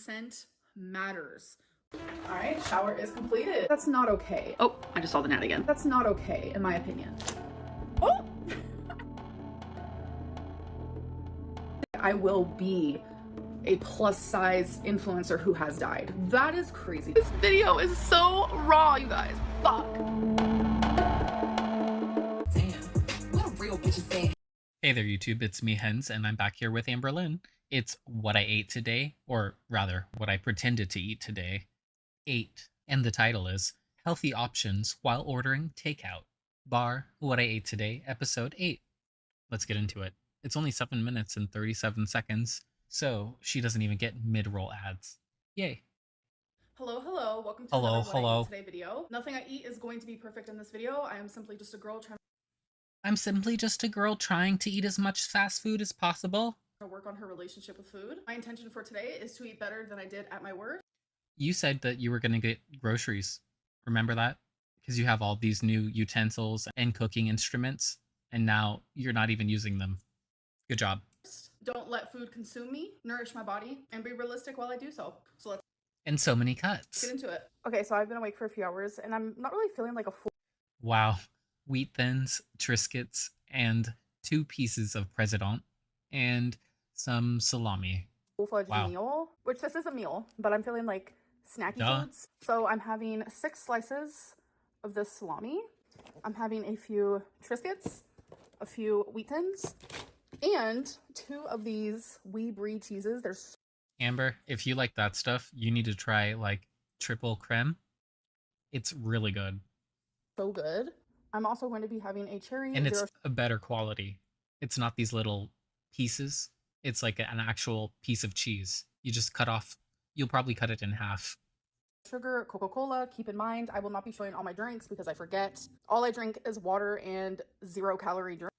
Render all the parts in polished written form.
consent matters. All right, shower is completed. That's not okay. Oh, I just saw the gnat again. That's not okay, in my opinion. Oh! I will be a plus size influencer who has died. That is crazy. This video is so raw, you guys. Fuck. Damn, what a real bitch is saying. Hey there, YouTube. It's me, Hens, and I'm back here with Amberlynn. It's what I ate today, or rather, what I pretended to eat today. 8. And the title is Healthy Options While Ordering Takeout. Bar What I Ate Today, Episode 8. Let's get into it. It's only 7 minutes and 37 seconds, so she doesn't even get mid-roll ads. Yay. Hello, hello. Welcome to another What I Eat Today video. Nothing I eat is going to be perfect in this video. I am simply just a girl trying to eat as much fast food as possible. Work on her relationship with food. My intention for today is to eat better than I did at my work. You said that you were going to get groceries. Remember that? Because you have all these new utensils and cooking instruments, and now you're not even using them. Good job. Don't let food consume me, nourish my body, and be realistic while I do so. So let's And so many cuts. get into it. Okay, so I've been awake for a few hours, and I'm not really feeling like a full Wow. Wheat Thins, Triscuits, and 2 pieces of President, and some salami. full-fledged Wow. meal, which this is a meal, but I'm feeling like snacky foods. So I'm having 6 slices of this salami. I'm having a few Triscuits, a few Wheat Thins, and 2 of these wee brie cheeses. They're Amber, if you like that stuff, you need to try like triple creme. It's really good. so good. I'm also going to be having a cherry And it's zero a better quality. It's not these little pieces. It's like an actual piece of cheese. You just cut off, you'll probably cut it in half. sugar Coca-Cola. Keep in mind, I will not be showing all my drinks because I forget. All I drink is water and 0-calorie drink.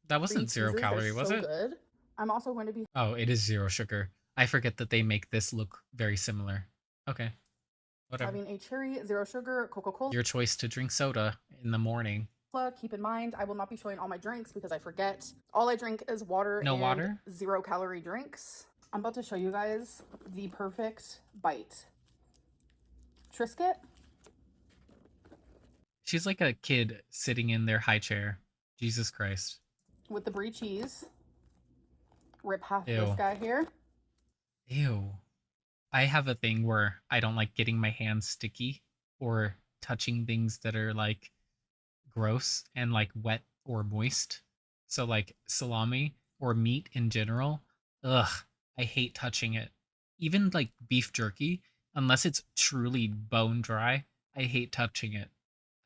That wasn't 0 Cheeses, calorie, they're was so it? good. I'm also going to be Oh, it is 0 sugar. I forget that they make this look very similar. Okay. Whatever. having a cherry 0 sugar Coca-Cola. Your choice to drink soda in the morning. Keep in mind, I will not be showing all my drinks because I forget. All I drink is water No and water? 0-calorie drinks. I'm about to show you guys the perfect bite. Triscuit. She's like a kid sitting in their high chair. Jesus Christ. With the brie cheese. Rip half Ew. this guy here. Ew. I have a thing where I don't like getting my hands sticky or touching things that are like gross and like wet or moist. So like salami or meat in general, ugh, I hate touching it. Even like beef jerky, unless it's truly bone dry, I hate touching it.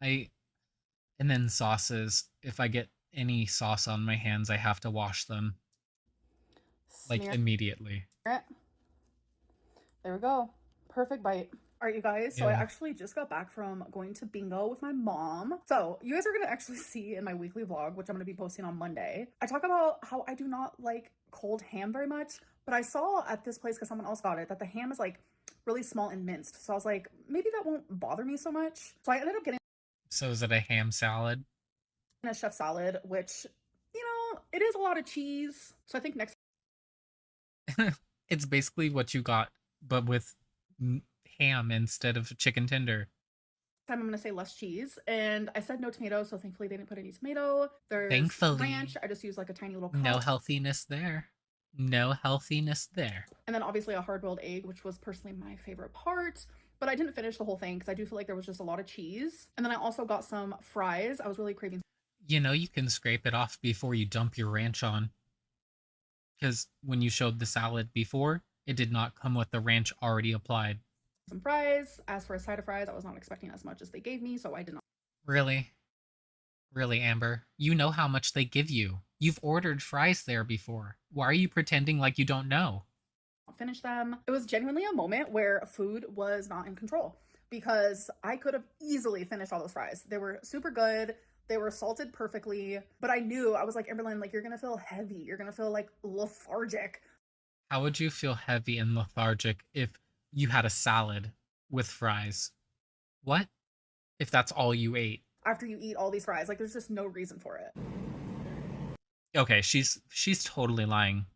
And then sauces, if I get any sauce on my hands, I have to wash them like Smear immediately. it. There we go. Perfect bite. All right, you guys. So I Yeah. actually just got back from going to bingo with my mom. So you guys are going to actually see in my weekly vlog, which I'm going to be posting on Monday. I talk about how I do not like cold ham very much, but I saw at this place, because someone else got it, that the ham is like really small and minced. So I was like, maybe that won't bother me so much. So I ended up getting So is it a ham salad? a chef salad, which, you know, it is a lot of cheese. So I think next It's basically what you got, but with ham instead of chicken tender. time I'm going to say less cheese. And I said no tomato, so thankfully they didn't put any tomato. There's Thankfully. ranch. I just used like a tiny little No cup. healthiness there. No healthiness there. And then obviously a hard-boiled egg, which was personally my favorite part. But I didn't finish the whole thing because I do feel like there was just a lot of cheese. And then I also got some fries. I was really craving You know you can scrape it off before you dump your ranch on. Because when you showed the salad before, it did not come with the ranch already applied. some fries. As for a side of fries, I was not expecting as much as they gave me, so I did not Really? Really, Amber? You know how much they give you. You've ordered fries there before. Why are you pretending like you don't know? finish them. It was genuinely a moment where food was not in control because I could have easily finished all those fries. They were super good. They were salted perfectly, but I knew, I was like, Amberlynn, like, you're gonna feel heavy. You're gonna feel like lethargic. How would you feel heavy and lethargic if you had a salad with fries? What? If that's all you ate? After you eat all these fries, like, there's just no reason for it. Okay, she's totally lying.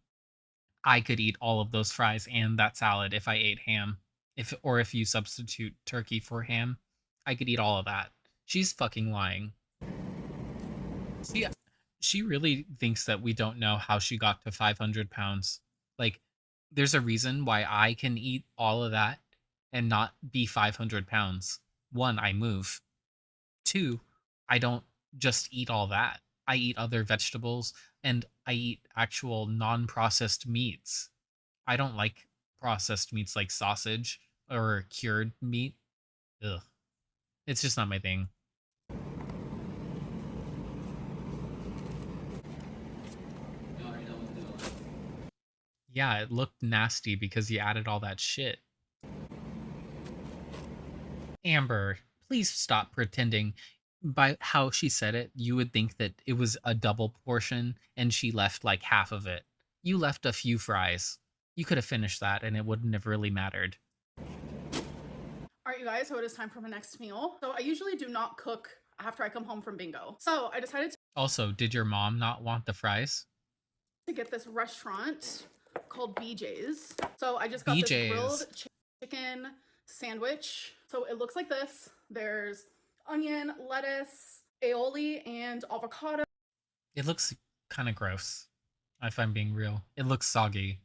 I could eat all of those fries and that salad if I ate ham. If you substitute turkey for ham, I could eat all of that. She's fucking lying. She she really thinks that we don't know how she got to 500 pounds. Like, there's a reason why I can eat all of that and not be 500 pounds. One, I move. Two, I don't just eat all that. I eat other vegetables and I eat actual non processed meats. I don't like processed meats like sausage or cured meat. Ugh. It's just not my thing. Yeah, it looked nasty because you added all that shit. Amber, please stop pretending. By how she said it, you would think that it was a double portion and she left like half of it. You left a few fries. You could have finished that and it wouldn't have really mattered. All right, you guys, so it is time for my next meal. So I usually do not cook after I come home from bingo. So I decided Also, did your mom not want the fries? to get this restaurant called BJ's. So I just got this grilled BJ's. chicken sandwich. So it looks like this. There's onion, lettuce, aioli, and avocado. It looks kind of gross, if I'm being real. It looks soggy.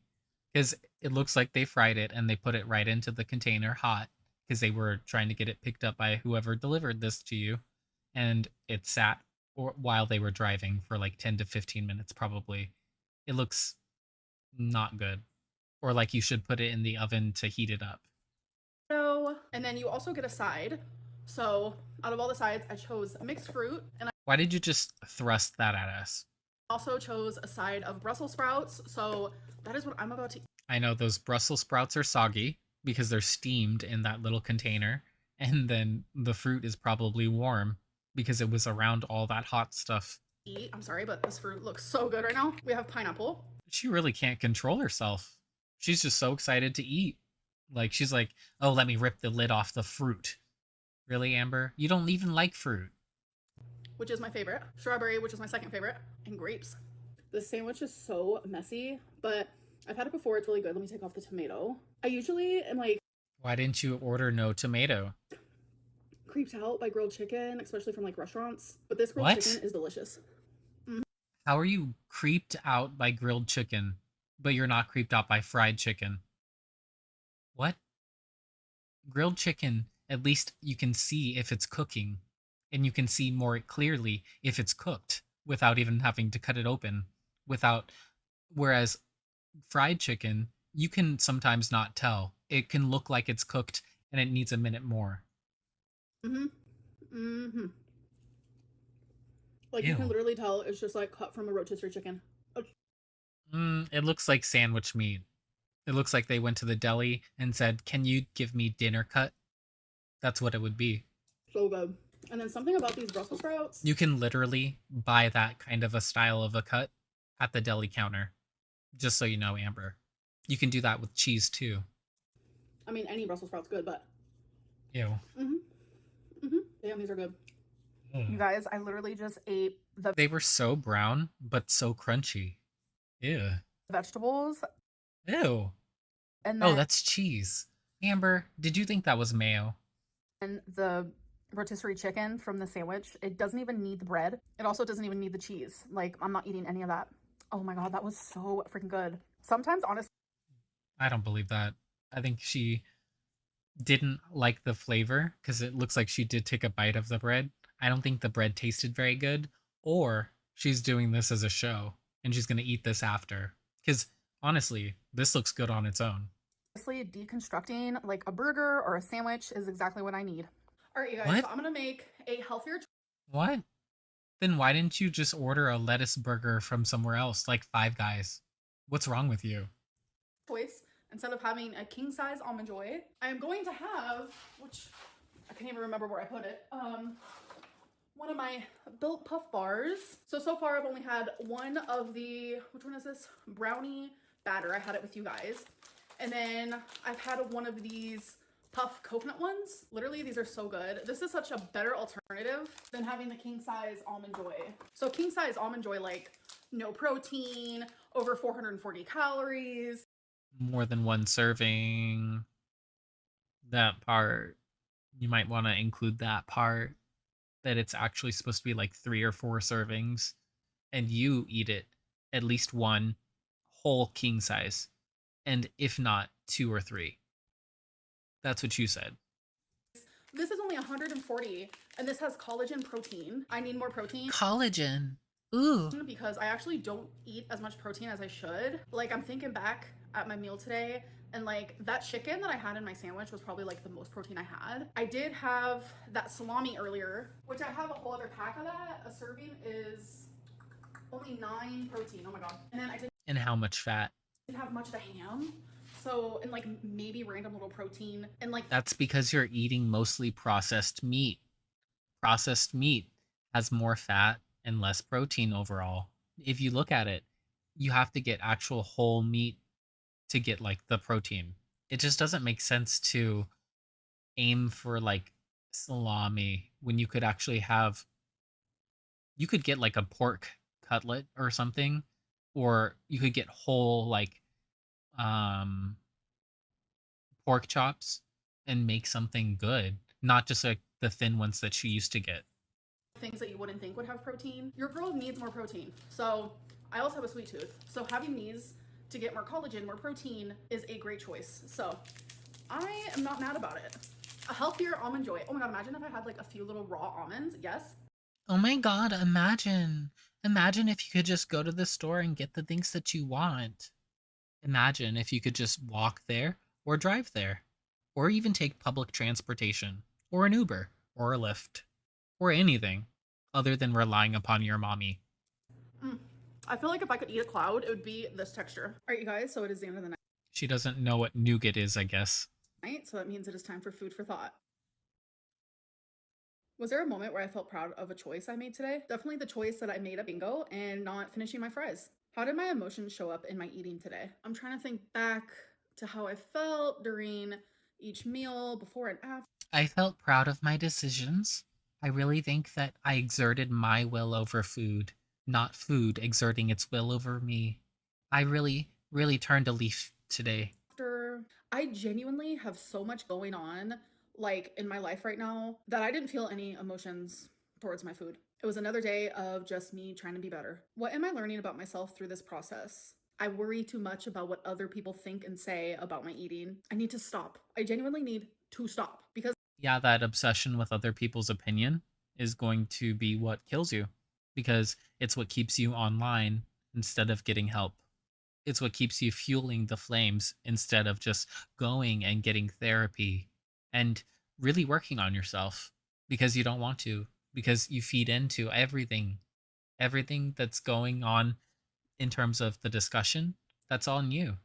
Because it looks like they fried it and they put it right into the container hot because they were trying to get it picked up by whoever delivered this to you. And it sat while they were driving for like 10 to 15 minutes, probably. It looks not good. Or like you should put it in the oven to heat it up. And then you also get a side. So out of all the sides, I chose mixed fruit, and I Why did you just thrust that at us? also chose a side of Brussels sprouts. So that is what I'm about to eat. I know those Brussels sprouts are soggy because they're steamed in that little container. And then the fruit is probably warm because it was around all that hot stuff. I'm sorry, but this fruit looks so good right now. We have pineapple. She really can't control herself. She's just so excited to eat. Like, she's like, oh, let me rip the lid off the fruit. Really, Amber? You don't even like fruit. Which is my favorite, strawberry, which is my second favorite, and grapes. This sandwich is so messy, but I've had it before. It's really good. Let me take off the tomato. I usually am like Why didn't you order no tomato? creeped out by grilled chicken, especially from like restaurants, but this grilled What? chicken is delicious. How are you creeped out by grilled chicken, but you're not creeped out by fried chicken? What? Grilled chicken, at least you can see if it's cooking, and you can see more clearly if it's cooked without even having to cut it open. Without, whereas fried chicken, you can sometimes not tell. It can look like it's cooked and it needs a minute more. Mm-hmm. Mm-hmm. Like you can Ew. literally tell it's just like cut from a rotisserie chicken. It looks like sandwich meat. It looks like they went to the deli and said, "Can you give me dinner cut?" That's what it would be. So good. And then something about these Brussels sprouts. You can literally buy that kind of a style of a cut at the deli counter. Just so you know, Amber. You can do that with cheese too. I mean, any Brussels sprouts good, but. Ew. Damn, these are good. Ugh. You guys, I literally just ate the They were so brown, but so crunchy. Ew. vegetables, Ew. and Oh, then that's cheese. Amber, did you think that was mayo? the rotisserie chicken from the sandwich. It doesn't even need the bread. It also doesn't even need the cheese. Like, I'm not eating any of that. Oh my god, that was so freaking good. Sometimes, honestly, I don't believe that. I think she didn't like the flavor because it looks like she did take a bite of the bread. I don't think the bread tasted very good, or she's doing this as a show and she's going to eat this after. Because honestly, this looks good on its own. deconstructing like a burger or a sandwich is exactly what I need. All right, you guys, What? so I'm gonna make a healthier What? Then why didn't you just order a lettuce burger from somewhere else, like Five Guys? What's wrong with you? choice. Instead of having a king size almond joy, I am going to have, which I can't even remember where I put it, one of my Built Puff bars. So far I've only had one of the, which one is this? Brownie batter. I had it with you guys. And then I've had one of these puff coconut ones. Literally, these are so good. This is such a better alternative than having the king size almond joy. So king size almond joy, like no protein, over 440 calories. More than one serving. That part, you might want to include that part that it's actually supposed to be like 3 or 4 servings, and you eat it at least one whole king size, and if not 2 or 3. That's what you said. This is only 140, and this has collagen protein. I need more protein. Collagen. Ooh. Because I actually don't eat as much protein as I should. Like, I'm thinking back at my meal today, and like that chicken that I had in my sandwich was probably like the most protein I had. I did have that salami earlier, which I have a whole other pack of that. A serving is only 9 protein. Oh my god. And then I And how much fat? didn't have much of the ham. So, and like maybe random little protein. And like That's because you're eating mostly processed meat. Processed meat has more fat and less protein overall. If you look at it, you have to get actual whole meat to get like the protein. It just doesn't make sense to aim for like salami when you could actually have, you could get like a pork cutlet or something, or you could get whole like um pork chops and make something good, not just like the thin ones that she used to get. things that you wouldn't think would have protein. Your girl needs more protein. So I also have a sweet tooth. So having these to get more collagen, more protein is a great choice. So I am not mad about it. A healthier almond joy. Oh my god, imagine if I had like a few little raw almonds. Yes. Oh my god, imagine. Imagine if you could just go to the store and get the things that you want. Imagine if you could just walk there or drive there, or even take public transportation, or an Uber, or a Lyft, or anything other than relying upon your mommy. Mm. I feel like if I could eat a cloud, it would be this texture. All right, you guys, so it is the end of the She doesn't know what nougat is, I guess. night, so that means it is time for food for thought. Was there a moment where I felt proud of a choice I made today? Definitely the choice that I made at bingo and not finishing my fries. How did my emotions show up in my eating today? I'm trying to think back to how I felt during each meal, before and after. I felt proud of my decisions. I really think that I exerted my will over food, not food exerting its will over me. I really, really turned a leaf today. I genuinely have so much going on like in my life right now that I didn't feel any emotions towards my food. It was another day of just me trying to be better. What am I learning about myself through this process? I worry too much about what other people think and say about my eating. I need to stop. I genuinely need to stop because Yeah, that obsession with other people's opinion is going to be what kills you because it's what keeps you online instead of getting help. It's what keeps you fueling the flames instead of just going and getting therapy and really working on yourself because you don't want to, because you feed into everything that's going on in terms of the discussion. That's on you.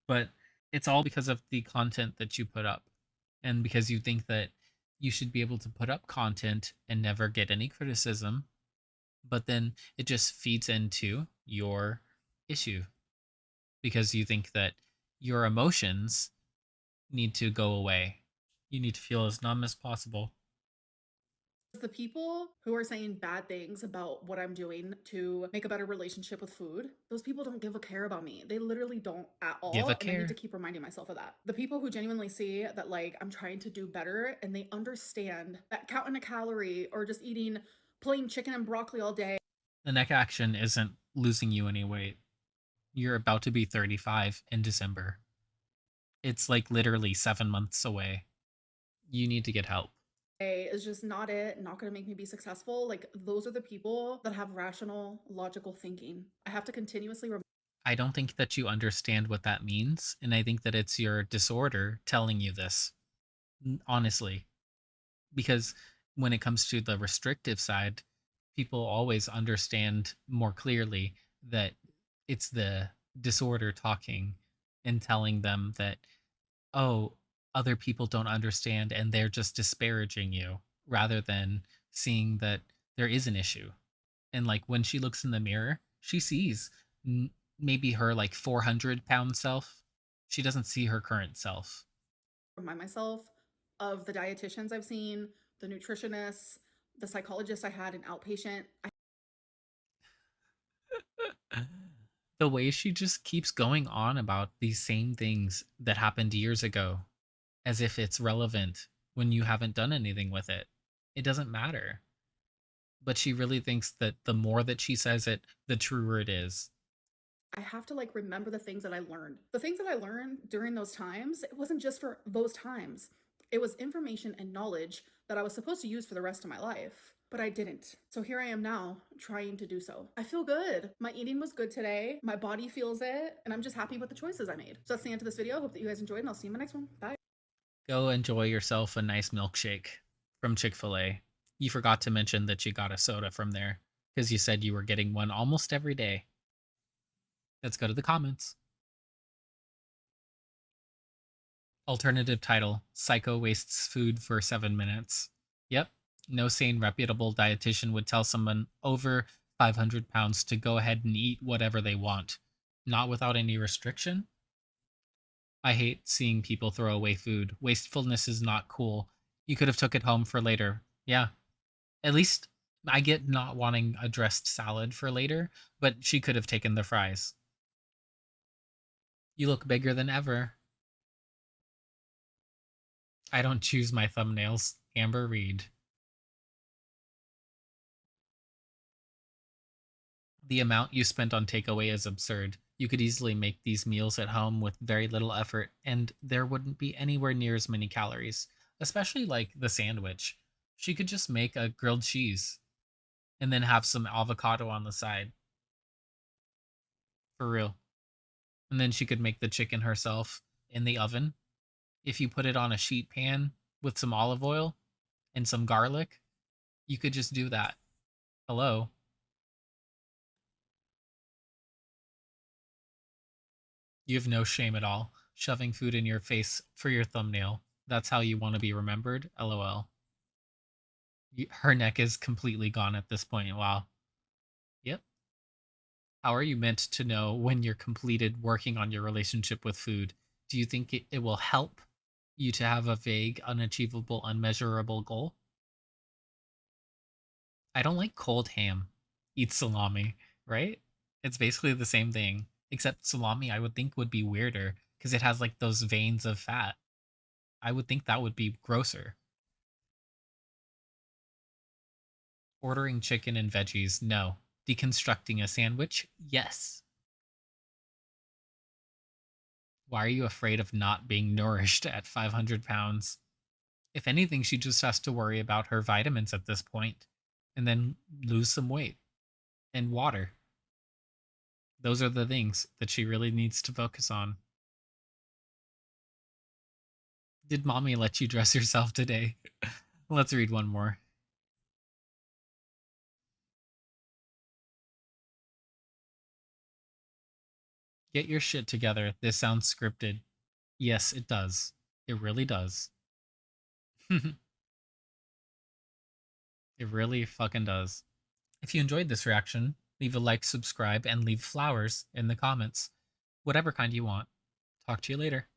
But it's all because of the content that you put up and because you think that you should be able to put up content and never get any criticism, but then it just feeds into your issue because you think that your emotions need to go away. You need to feel as numb as possible. the people who are saying bad things about what I'm doing to make a better relationship with food, those people don't give a care about me. They literally don't at all. Give a And I need to care. keep reminding myself of that. The people who genuinely see that, like, I'm trying to do better and they understand that counting a calorie or just eating plain chicken and broccoli all day. The neck action isn't losing you any weight. You're about to be 35 in December. It's like literally 7 months away. You need to get help. Is just not it, not gonna make me be successful. Like, those are the people that have rational, logical thinking. I have to continuously I don't think that you understand what that means, and I think that it's your disorder telling you this. Honestly, because when it comes to the restrictive side, people always understand more clearly that it's the disorder talking and telling them that, oh, other people don't understand and they're just disparaging you rather than seeing that there is an issue. And like when she looks in the mirror, she sees maybe her like 400-pound self. She doesn't see her current self. remind myself of the dietitians I've seen, the nutritionists, the psychologist I had, an outpatient. The way she just keeps going on about these same things that happened years ago as if it's relevant when you haven't done anything with it. It doesn't matter. But she really thinks that the more that she says it, the truer it is. I have to like remember the things that I learned. The things that I learned during those times, it wasn't just for those times. It was information and knowledge that I was supposed to use for the rest of my life, but I didn't. So here I am now trying to do so. I feel good. My eating was good today. My body feels it, and I'm just happy with the choices I made. So that's the end of this video. Hope that you guys enjoyed, and I'll see you in my next one. Bye. Go enjoy yourself a nice milkshake from Chick-fil-A. You forgot to mention that you got a soda from there because you said you were getting one almost every day. Let's go to the comments. Alternative title: Psycho wastes food for 7 minutes. Yep, no sane, reputable dietitian would tell someone over 500 pounds to go ahead and eat whatever they want, not without any restriction. I hate seeing people throw away food. Wastefulness is not cool. You could have took it home for later. Yeah, at least I get not wanting a dressed salad for later, but she could have taken the fries. You look bigger than ever. I don't choose my thumbnails. Amber Reid. The amount you spent on takeaway is absurd. You could easily make these meals at home with very little effort, and there wouldn't be anywhere near as many calories, especially like the sandwich. She could just make a grilled cheese and then have some avocado on the side. For real. And then she could make the chicken herself in the oven. If you put it on a sheet pan with some olive oil and some garlic, you could just do that. Hello. You have no shame at all. Shoving food in your face for your thumbnail. That's how you want to be remembered? LOL. Her neck is completely gone at this point. Wow. Yep. How are you meant to know when you're completed working on your relationship with food? Do you think it will help you to have a vague, unachievable, unmeasurable goal? I don't like cold ham. Eat salami, right? It's basically the same thing, except salami I would think would be weirder because it has like those veins of fat. I would think that would be grosser. Ordering chicken and veggies, no. Deconstructing a sandwich, yes. Why are you afraid of not being nourished at 500 pounds? If anything, she just has to worry about her vitamins at this point and then lose some weight and water. Those are the things that she really needs to focus on. Did mommy let you dress yourself today? Let's read one more. Get your shit together. This sounds scripted. Yes, it does. It really does. It really fucking does. If you enjoyed this reaction, leave a like, subscribe, and leave flowers in the comments. Whatever kind you want. Talk to you later.